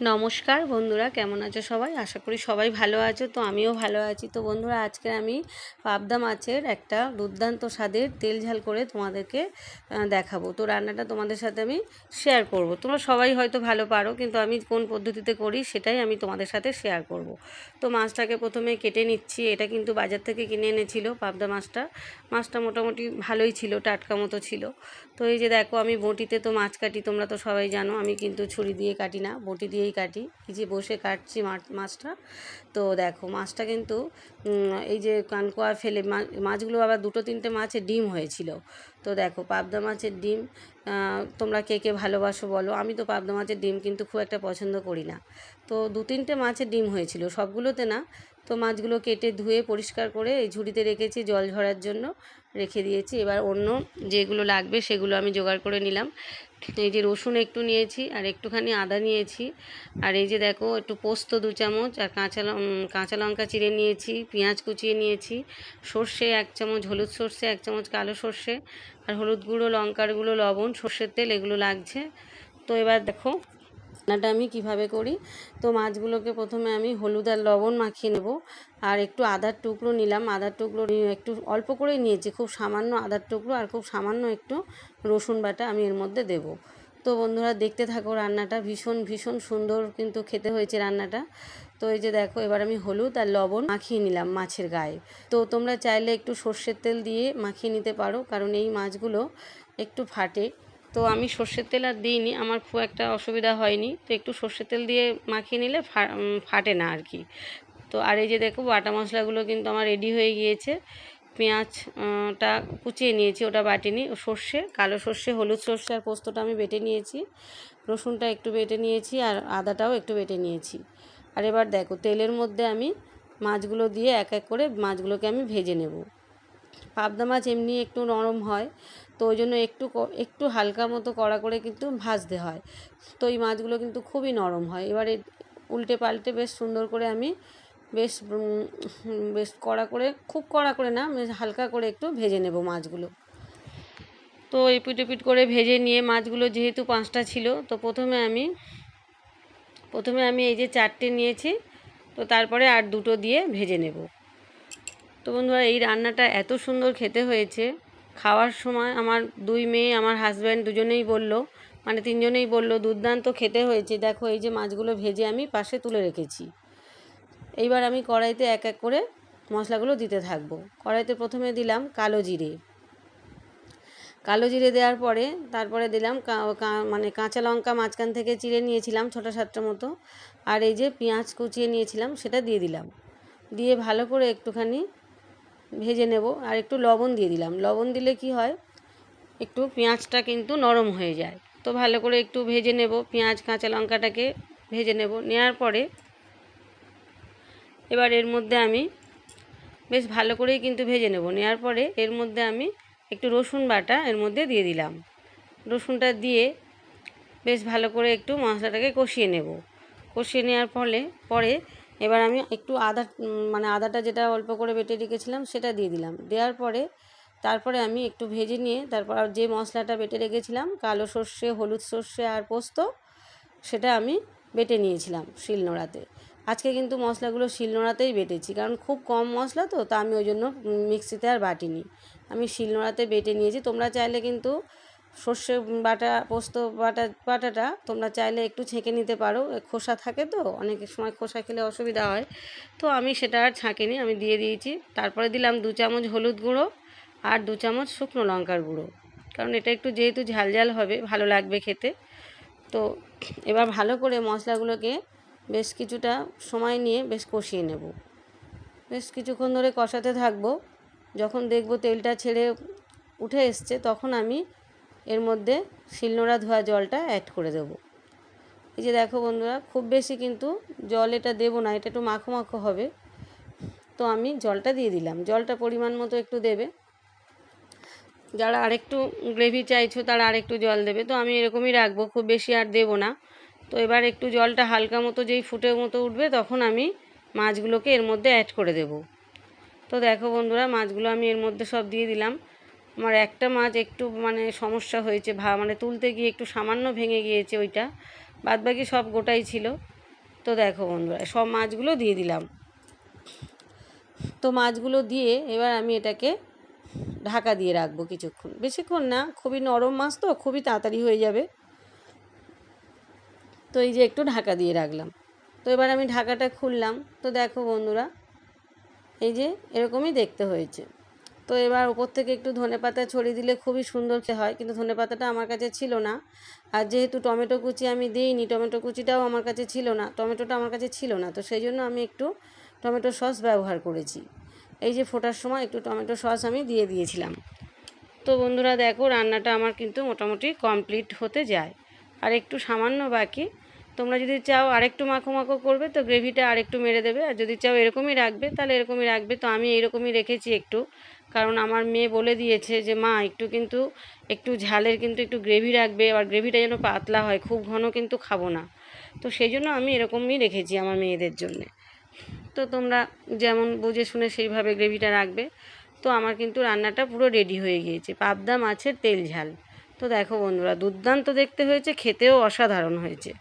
নমস্কার বন্ধুরা, কেমন আছো সবাই? আশা করি সবাই ভালো আছো। তো আমিও ভালো আছি। তো বন্ধুরা, আজকে আমি পাবদা মাছের একটা দুর্দান্ত স্বাদের তেল ঝাল করে তোমাদেরকে দেখাবো। তো রান্নাটা তোমাদের সাথে আমি শেয়ার করব। তোমরা সবাই হয়তো ভালো পারো, কিন্তু আমি কোন পদ্ধতিতে করি সেটাই আমি তোমাদের সাথে শেয়ার করব। তো মাছটাকে প্রথমে কেটে নিচ্ছি। এটা কিন্তু বাজার থেকে কিনে এনেছিল পাবদা মাছটা। মাছটা মোটামুটি ভালোই ছিল, টাটকা মতো ছিল। তো এই যে দেখো, আমি বঁটিতে তো মাছ কাটি, তোমরা তো সবাই জানো। আমি কিন্তু ছুরি দিয়ে কাটি না, বঁটি দিয়েই কাটি। এই যে বসে কাটছি মাছটা। তো দেখো, মাছটা কিন্তু এই যে কানকোয়া ফেলে মাছগুলো আবার দুটো তিনটে মাছের ডিম হয়েছিল। তো দেখো, পাবদা মাছের ডিম তোমরা কে কে ভালোবাসো বলো। আমি তো পাবদা মাছের ডিম কিন্তু খুব একটা পছন্দ করি না। তো দু তিনটে মাছের ডিম হয়েছিল, সবগুলোতে না। তো মাছগুলো কেটে ধুয়ে পরিষ্কার করে এই ঝুড়িতে রেখেছি, জল ঝরার জন্য রেখে দিয়েছি। এবার অন্য যেগুলো লাগবে সেগুলো আমি জোগাড় করে নিলাম। এই যে রসুন একটু নিয়েছি, আর একটুখানি আদা নিয়েছি, আর এই যে দেখো একটু পোস্ত 2 চামচ, আর কাঁচা লঙ্কা চিড়ে নিয়েছি, পেঁয়াজ কুচিয়ে নিয়েছি, সর্ষে 1 চামচ, হলুদ সর্ষে 1 চামচ, কালো সর্ষে, আর হলুদ গুঁড়ো, লঙ্কার গুঁড়ো, লবণ, সর্ষের তেল, এগুলো লাগছে। তো এবার দেখো রান্নাটা আমি কিভাবে করি। তো মাছগুলোকে প্রথমে আমি হলুদ আর লবণ মাখিয়ে নেব। আর একটু আদার টুকরো নিলাম, আদার টুকরো একটু অল্প করেই নিয়েছি, খুব সামান্য আদার টুকরো আর খুব সামান্য একটু রসুন বাটা আমি এর মধ্যে দেব। তো বন্ধুরা, দেখতে থাকো রান্নাটা। ভীষণ ভীষণ সুন্দর কিন্তু খেতে হয়েছে রান্নাটা। তো এই যে দেখো, এবার আমি হলুদ আর লবণ মাখিয়ে নিলাম মাছের গায়ে। তো তোমরা চাইলে একটু সর্ষের তেল দিয়ে মাখিয়ে নিতে পারো, কারণ এই মাছগুলো একটু ফাটে। তো আমি সর্ষের তেল আর দিইনি, আমার খুব একটা অসুবিধা হয়নি। তো একটু সর্ষের তেল দিয়ে মাখিয়ে নিলে ফাটে না আর কি। তো আর এই যে দেখো, বাটা মশলাগুলো কিন্তু আমার রেডি হয়ে গিয়েছে। পেঁয়াজটা কুচিয়ে নিয়েছি, ওটা বাটিনি। সর্ষে, কালো সর্ষে, হলুদ সর্ষে আর পোস্তটা আমি বেটে নিয়েছি। রসুনটা একটু বেটে নিয়েছি, আর আদাটাও একটু বেটে নিয়েছি। আর এবার দেখো, তেলের মধ্যে আমি মাছগুলো দিয়ে এক এক করে মাছগুলোকে আমি ভেজে নেব। পাবদা মাছ এমনি একটু নরম হয়, তো ওই জন্য একটু হালকা মতো কড়া করে কিন্তু ভাজতে হয়। তো এই মাছগুলো কিন্তু খুবই নরম হয়। এবারে উল্টে পাল্টে বেশ সুন্দর করে আমি বেশ বেশ কড়া করে, খুব কড়া করে না, বেশ হালকা করে একটু ভেজে নেব মাছগুলো। তো এপিট এপিট করে ভেজে নিয়ে, মাছগুলো যেহেতু 5টা ছিল, তো প্রথমে আমি এই যে 4টে নিয়েছি। তো তারপরে আর 2টো দিয়ে ভেজে নেব। তো বন্ধুরা, এই রান্নাটা এত সুন্দর খেতে হয়েছে। খাওয়ার সময় আমার 2 মেয়ে, আমার হাজব্যান্ড দুজনেই বলল, মানে 3জনেই বলল দুর্দান্ত খেতে হয়েছে। দেখো, এই যে মাছগুলো ভেজে আমি পাশে তুলে রেখেছি। এইবার আমি কড়াইতে এক এক করে মশলাগুলো দিতে থাকবো। কড়াইতে প্রথমে দিলাম কালো জিরে দেওয়ার পরে তারপরে দিলাম মানে কাঁচা লঙ্কা মাঝখান থেকে চিড়ে নিয়েছিলাম, 6-7টা মতো। আর এই যে পেঁয়াজ কুচিয়ে নিয়েছিলাম, সেটা দিয়ে দিলাম। দিয়ে ভালো করে একটুখানি ভেজে নেব। আর একটু লবণ দিয়ে দিলাম। লবণ দিলে কি হয়, একটু পেঁয়াজটা কিন্তু নরম হয়ে যায়। তো ভালো করে একটু ভেজে নেব, পেঁয়াজ কাঁচা লঙ্কাটাকে ভেজে নেব। নেওয়ার পরে এবার এর মধ্যে আমি বেশ ভালো করেই কিন্তু ভেজে নেব। নেওয়ার পরে এর মধ্যে আমি একটু রসুন বাটা এর মধ্যে দিয়ে দিলাম। রসুনটা দিয়ে বেশ ভালো করে একটু মশলাটাকে কষিয়ে নেব। কষিয়ে নেওয়ার পরে এবার আমি একটু মানে আদাটা যেটা অল্প করে বেটে রেখেছিলাম সেটা দিয়ে দিলাম। দেওয়ার পরে তারপরে আমি একটু ভেজে নিয়ে তারপর যে মশলাটা বেটে রেখেছিলাম, কালো সর্ষে, হলুদ সর্ষে আর পোস্ত, সেটা আমি বেটে নিয়েছিলাম শিলনোড়াতে। আজকে কিন্তু মশলাগুলো শিলনোড়াতেই বেটেছি, কারণ খুব কম মশলা তো, তা আমি ওই জন্য মিক্সিতে আর বাটিনি, আমি শিলনোড়াতে বেটে নিয়েছি। তোমরা চাইলে কিন্তু সর্ষে বাটা, পোস্ত বাটাটা তোমরা চাইলে একটু ছেঁকে নিতে পারো। খোসা থাকে তো, অনেকের সময় খোসা খেলে অসুবিধা হয়। তো আমি সেটা আর ছাঁকিনি, আমি দিয়ে দিয়েছি। তারপরে দিলাম 2 চামচ হলুদ গুঁড়ো আর 2 চামচ শুকনো লঙ্কার গুঁড়ো, কারণ এটা একটু যেহেতু ঝাল ঝাল হবে, ভালো লাগবে খেতে। তো এবার ভালো করে মশলাগুলোকে বেশ কিছুটা সময় নিয়ে বেশ কষিয়ে নেব। বেশ কিছুক্ষণ ধরে কষাতে থাকবো। যখন দেখব তেলটা ছেড়ে উঠে এসছে, তখন আমি এর মধ্যে শিলনোড়া ধোয়া জলটা অ্যাড করে দেবো। এই যে দেখো বন্ধুরা, খুব বেশি কিন্তু জল এটা দেবো না, এটা একটু মাখো মাখো হবে। তো আমি জলটা দিয়ে দিলাম। জলটা পরিমাণ মতো একটু দেবে। যারা আরেকটু গ্রেভি চাইছো তারা আরেকটু জল দেবে। তো আমি এরকমই রাখবো, খুব বেশি আর দেবো না। তো এবার একটু জলটা হালকা মতো যেই ফুটে মতো উঠবে, তখন আমি মাছগুলোকে এর মধ্যে অ্যাড করে দেবো। তো দেখো বন্ধুরা, মাছগুলো আমি এর মধ্যে সব দিয়ে দিলাম। আমার একটা মাছ একটু মানে সমস্যা হয়েছে, মানে তুলতে গিয়ে একটু সামান্য ভেঙে গিয়েছে ওইটা। বাদবাকি সব গোটাই ছিল। তো দেখো বন্ধুরা, সব মাছগুলো দিয়ে দিলাম। তো মাছগুলো দিয়ে এবার আমি এটাকে ঢাকা দিয়ে রাখবো কিছুক্ষণ, বেশিক্ষণ না, খুবই নরম মাছ তো খুবই তাড়াতাড়ি হয়ে যাবে। তো এই যে একটু ঢাকা দিয়ে রাখলাম। তো এবার আমি ঢাকাটা খুললাম। তো দেখো বন্ধুরা, এই যে এরকমই দেখতে হয়েছে। তো এবার ওপর থেকে একটু ধনেপাতা ছড়িয়ে দিলে খুবই সুন্দর হয়, কিন্তু ধনেপাতাটা আমার কাছে ছিল না। আর যেহেতু টমেটো কুচি আমি দিইনি, টমেটো কুচিটাও আমার কাছে ছিল না, টমেটোটা আমার কাছে ছিল না, তো সেই জন্য আমি একটু টমেটো সস ব্যবহার করেছি। এই যে ফোটার সময় একটু টমেটো সস আমি দিয়ে দিয়েছিলাম। তো বন্ধুরা দেখো, রান্নাটা আমার কিন্তু মোটামুটি কমপ্লিট হতে যায়, আর একটু সামান্য বাকি। তোমরা যদি চাও আরেকটু মাখো মাখো করবে তো গ্রেভিটা আরেকটু মেরে দেবে, আর যদি চাও এরকমই রাখবে তাহলে এরকমই রাখবে। তো আমি এরকমই রেখেছি একটু, কারণ আমার মেয়ে বলে দিয়েছে যে মা একটু ঝালের কিন্তু একটু গ্রেভি রাখবে, আর গ্রেভিটা যেন পাতলা হয়, খুব ঘন কিন্তু খাবো না। তো সেই জন্য আমি এরকমই রেখেছি আমার মেয়েদের জন্যে। তো তোমরা যেমন বুঝে শুনে সেইভাবে গ্রেভিটা রাখবে। তো আমার কিন্তু রান্নাটা পুরো রেডি হয়ে গিয়েছে, পাবদা মাছের তেল ঝাল। তো দেখো বন্ধুরা, দুর্দান্ত দেখতে হয়েছে, খেতেও অসাধারণ হয়েছে।